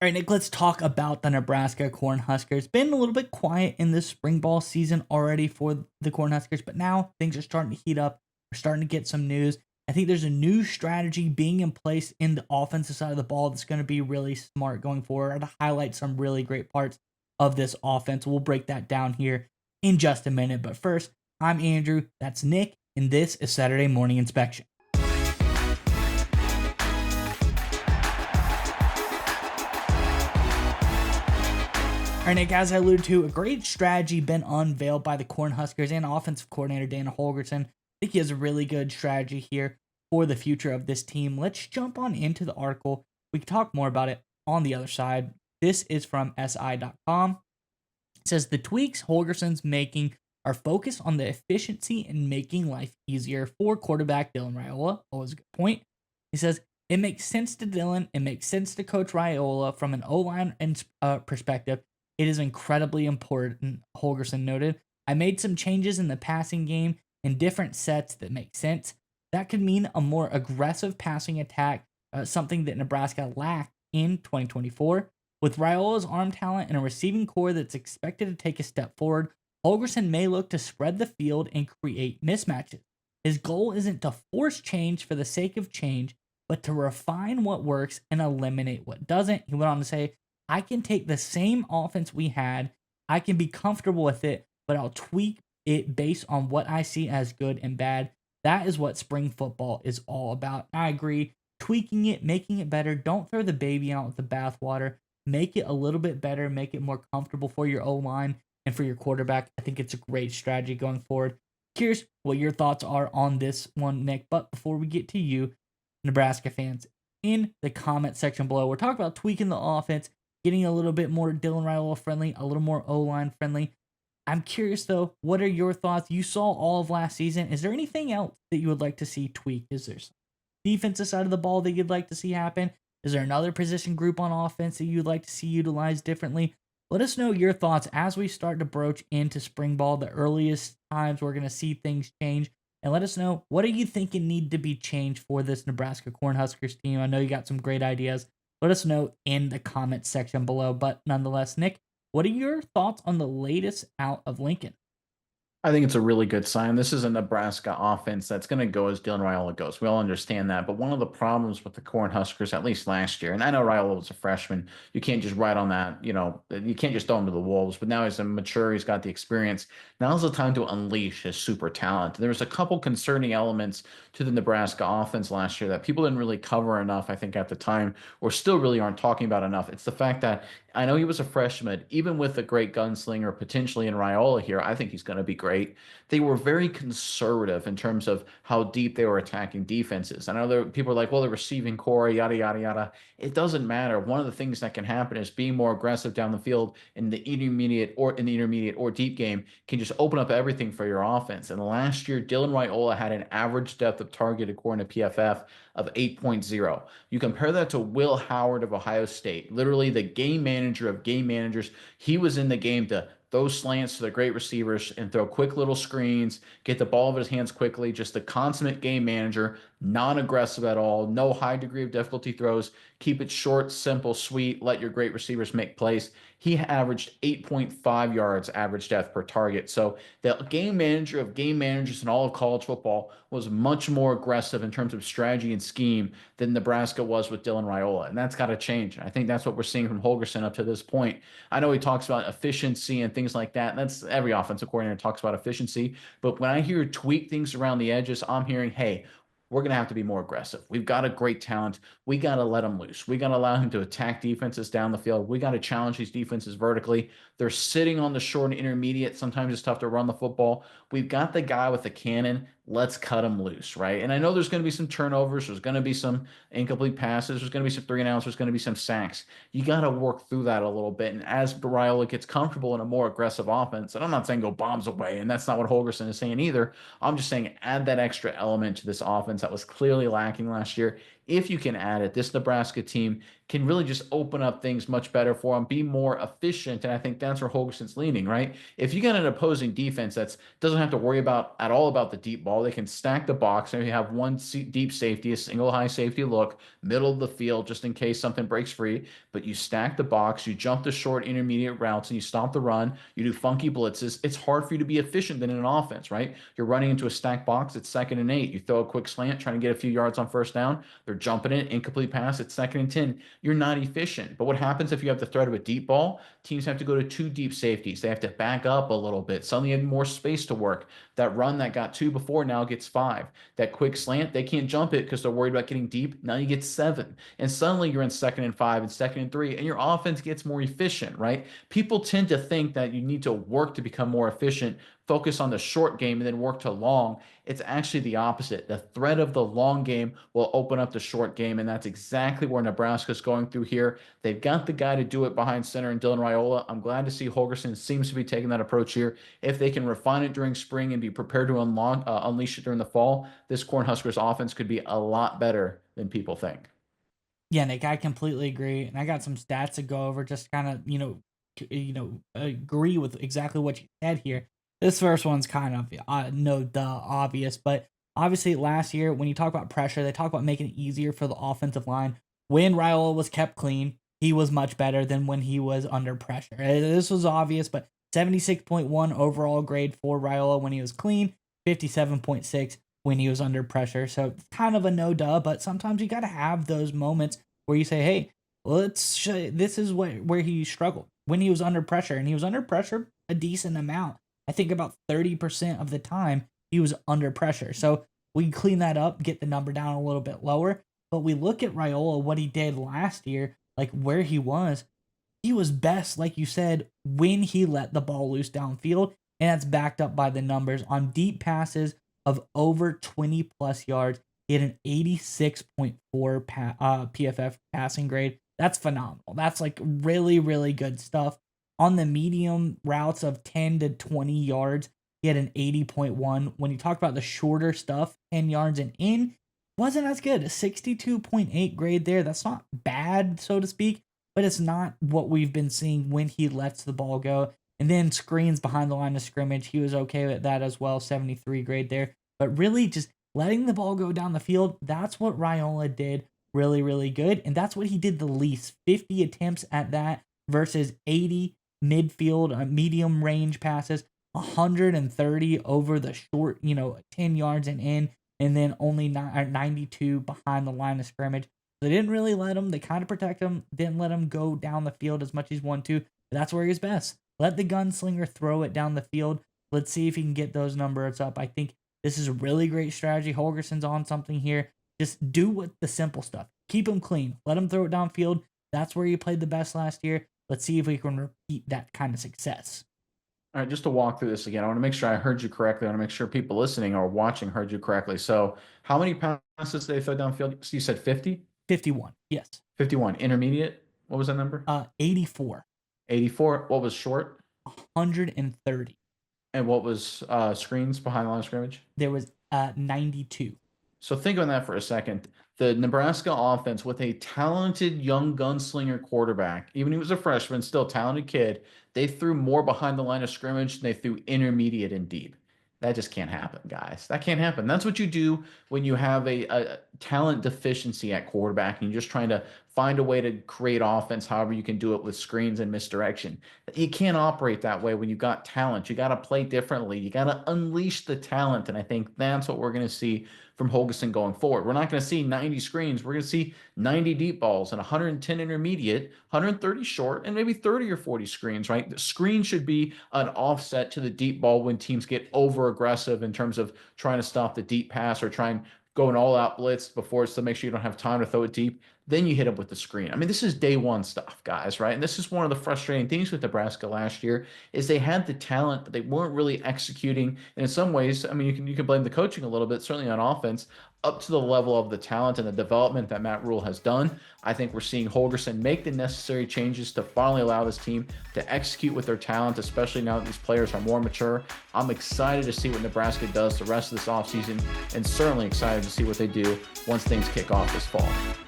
All right, Nick, let's talk about the Nebraska Cornhuskers. Been a little bit quiet in this spring ball season already for the Cornhuskers, but now things are starting to heat up. We're starting to get some news. I think there's a new strategy being in place in the offensive side of the ball that's going to be really smart going forward to highlight some really great parts of this offense. We'll break that down here in just a minute. But first, I'm Andrew. That's Nick, and this is Saturday Morning Inspection. All right, Nick, as I alluded to, a great strategy been unveiled by the Cornhuskers and offensive coordinator Dana Holgorsen. I think he has a really good strategy here for the future of this team. Let's jump on into the article. We can talk more about it on the other side. This is from SI.com. It says the tweaks Holgorsen's making are focused on the efficiency and making life easier for quarterback Dylan Raiola. Always a good point. He says it makes sense to Dylan. It makes sense to Coach Raiola from an O-line perspective. It is incredibly important, Holgorsen noted. I made some changes in the passing game in different sets that make sense. That could mean a more aggressive passing attack, something that Nebraska lacked in 2024. With Raiola's arm talent and a receiving core that's expected to take a step forward, Holgorsen may look to spread the field and create mismatches. His goal isn't to force change for the sake of change, but to refine what works and eliminate what doesn't. He went on to say, I can take the same offense we had, I can be comfortable with it, but I'll tweak it based on what I see as good and bad. That is what spring football is all about. I agree. Tweaking it, making it better. Don't throw the baby out with the bathwater. Make it a little bit better, make it more comfortable for your O-line and for your quarterback. I think it's a great strategy going forward. Curious what your thoughts are on this one, Nick. But before we get to you, Nebraska fans, in the comment section below, we're talking about tweaking the offense, getting a little bit more Dylan Raiola friendly, a little more O-line friendly. I'm curious though, what are your thoughts? You saw all of last season. Is there anything else that you would like to see tweaked? Is there some defensive side of the ball that you'd like to see happen? Is there another position group on offense that you'd like to see utilized differently? Let us know your thoughts as we start to broach into spring ball, the earliest times we're going to see things change. And let us know, what are you thinking need to be changed for this Nebraska Cornhuskers team? I know you got some great ideas. Let us know in the comments section below. But nonetheless, Nick, what are your thoughts on the latest out of Lincoln? I think it's a really good sign. This is a Nebraska offense that's going to go as Dylan Raiola goes. We all understand that. But one of the problems with the Cornhuskers, at least last year, and I know Raiola was a freshman, you can't just ride on that. You can't just throw him to the wolves. But now he's mature, he's got the experience. Now's the time to unleash his super talent. There was a couple concerning elements to the Nebraska offense last year that people didn't really cover enough, I think, at the time, or still really aren't talking about enough. It's the fact that I know he was a freshman, even with a great gunslinger potentially in Raiola here. I think he's going to be great. They were very conservative in terms of how deep they were attacking defenses. I know people are like, well, the receiving core, yada, yada, yada. It doesn't matter. One of the things that can happen is being more aggressive down the field in the intermediate or deep game can just open up everything for your offense. And last year, Dylan Raiola had an average depth of target according to PFF of 8.0. You compare that to Will Howard of Ohio State, literally the game manager of game managers. He was in the game to throw slants to the great receivers and throw quick little screens, get the ball in his hands quickly, just the consummate game manager, non-aggressive at all, no high degree of difficulty throws, keep it short, simple, sweet, let your great receivers make plays. He averaged 8.5 yards average depth per target. So the game manager of game managers in all of college football was much more aggressive in terms of strategy and scheme than Nebraska was with Dylan Raiola. And that's got to change. I think that's what we're seeing from Holgorsen up to this point. I know he talks about efficiency and things like that. And that's every offensive coordinator talks about efficiency. But when I hear tweak things around the edges, I'm hearing, hey, we're going to have to be more aggressive. We've got a great talent. We got to let him loose. We got to allow him to attack defenses down the field. We got to challenge these defenses vertically. They're sitting on the short and intermediate. Sometimes it's tough to run the football. We've got the guy with the cannon. Let's cut him loose, right? And I know there's going to be some turnovers. There's going to be some incomplete passes. There's going to be some 3-and-outs. There's going to be some sacks. You got to work through that a little bit. And as Raiola gets comfortable in a more aggressive offense, and I'm not saying go bombs away, and that's not what Holgorsen is saying either. I'm just saying add that extra element to this offense that was clearly lacking last year. If you can add it, this Nebraska team can really just open up things much better for them, be more efficient. And I think that's where Holgerson's leaning, right? If you got an opposing defense that doesn't have to worry about at all about the deep ball, they can stack the box. And you have one deep safety, a single high safety look, middle of the field, just in case something breaks free. But you stack the box, you jump the short intermediate routes, and you stop the run. You do funky blitzes. It's hard for you to be efficient in an offense, right? You're running into a stacked box. It's 2nd and 8. You throw a quick slant, trying to get a few yards on first down. They're jumping it, incomplete pass. It's 2nd and 10. You're not efficient. But what happens if you have the threat of a deep ball? Teams have to go to 2 deep safeties. They have to back up a little bit. Suddenly you have more space to work. That run that got 2 before now gets 5. That quick slant, they can't jump it because they're worried about getting deep. Now you get 7. And suddenly you're in 2nd and 5 and 2nd and 3, and your offense gets more efficient, right? People tend to think that you need to work to become more efficient, focus on the short game, and then work to long. It's actually the opposite. The threat of the long game will open up the short game, and that's exactly where Nebraska's going through here. They've got the guy to do it behind center in Dylan Raiola. I'm glad to see Holgerson seems to be taking that approach here. If they can refine it during spring and be prepared to unleash it during the fall, this Cornhuskers offense could be a lot better than people think. Yeah, Nick, I completely agree, and I got some stats to go over. Just kind of, agree with exactly what you said here. This first one's kind of no duh obvious, but obviously last year when you talk about pressure, they talk about making it easier for the offensive line. When Raiola was kept clean, he was much better than when he was under pressure. This was obvious, but 76.1 overall grade for Raiola when he was clean, 57.6 when he was under pressure. So it's kind of a no duh, but sometimes you got to have those moments where you say, hey, this is where he struggled when he was under pressure, and he was under pressure a decent amount. I think about 30% of the time he was under pressure. So we clean that up, get the number down a little bit lower. But we look at Raiola, what he did last year, like where he was best, like you said, when he let the ball loose downfield. And that's backed up by the numbers on deep passes of over 20 plus yards. He had an 86.4 PFF passing grade. That's phenomenal. That's like really, really good stuff. On the medium routes of 10 to 20 yards, he had an 80.1. When you talk about the shorter stuff, 10 yards and in, wasn't as good. A 62.8 grade there. That's not bad, so to speak, but it's not what we've been seeing when he lets the ball go. And then screens behind the line of scrimmage, he was okay with that as well, 73 grade there. But really just letting the ball go down the field, that's what Raiola did really, really good. And that's what he did the least, 50 attempts at that versus 80 midfield, medium range passes, 130 over the short, 10 yards and in, and then only 92 behind the line of scrimmage. They didn't really let him. They kind of protect him, didn't let him go down the field as much as he wanted to. But that's where he's best. Let the gunslinger throw it down the field. Let's see if he can get those numbers up. I think this is a really great strategy. Holgerson's on something here. Just do what the simple stuff. Keep him clean. Let him throw it downfield. That's where he played the best last year. Let's see if we can repeat that kind of success. All right, just to walk through this again, I want to make sure I heard you correctly. I want to make sure people listening or watching heard you correctly. So, how many passes did they throw downfield? So you said 50? 51, yes. 51. Intermediate? What was that number? 84. 84. What was short? 130. And what was screens behind the line of scrimmage? There was 92. So think on that for a second. The Nebraska offense with a talented young gunslinger quarterback, even he was a freshman, still talented kid, they threw more behind the line of scrimmage than they threw intermediate and deep. That just can't happen, guys. That can't happen. That's what you do when you have a talent deficiency at quarterback and you're just trying to find a way to create offense, however you can do it with screens and misdirection. You can't operate that way when you've got talent. You got to play differently. You got to unleash the talent. And I think that's what we're going to see from Holgerson going forward. We're not going to see 90 screens. We're going to see 90 deep balls and 110 intermediate, 130 short, and maybe 30 or 40 screens, right? The screen should be an offset to the deep ball when teams get over aggressive in terms of trying to stop the deep pass or try and go an all-out blitz before it's to make sure you don't have time to throw it deep. Then you hit them with the screen. I mean, this is day one stuff, guys, right? And this is one of the frustrating things with Nebraska last year is they had the talent, but they weren't really executing. And in some ways, I mean, you can blame the coaching a little bit, certainly on offense, up to the level of the talent and the development that Matt Rule has done. I think we're seeing Holgerson make the necessary changes to finally allow this team to execute with their talent, especially now that these players are more mature. I'm excited to see what Nebraska does the rest of this offseason and certainly excited to see what they do once things kick off this fall.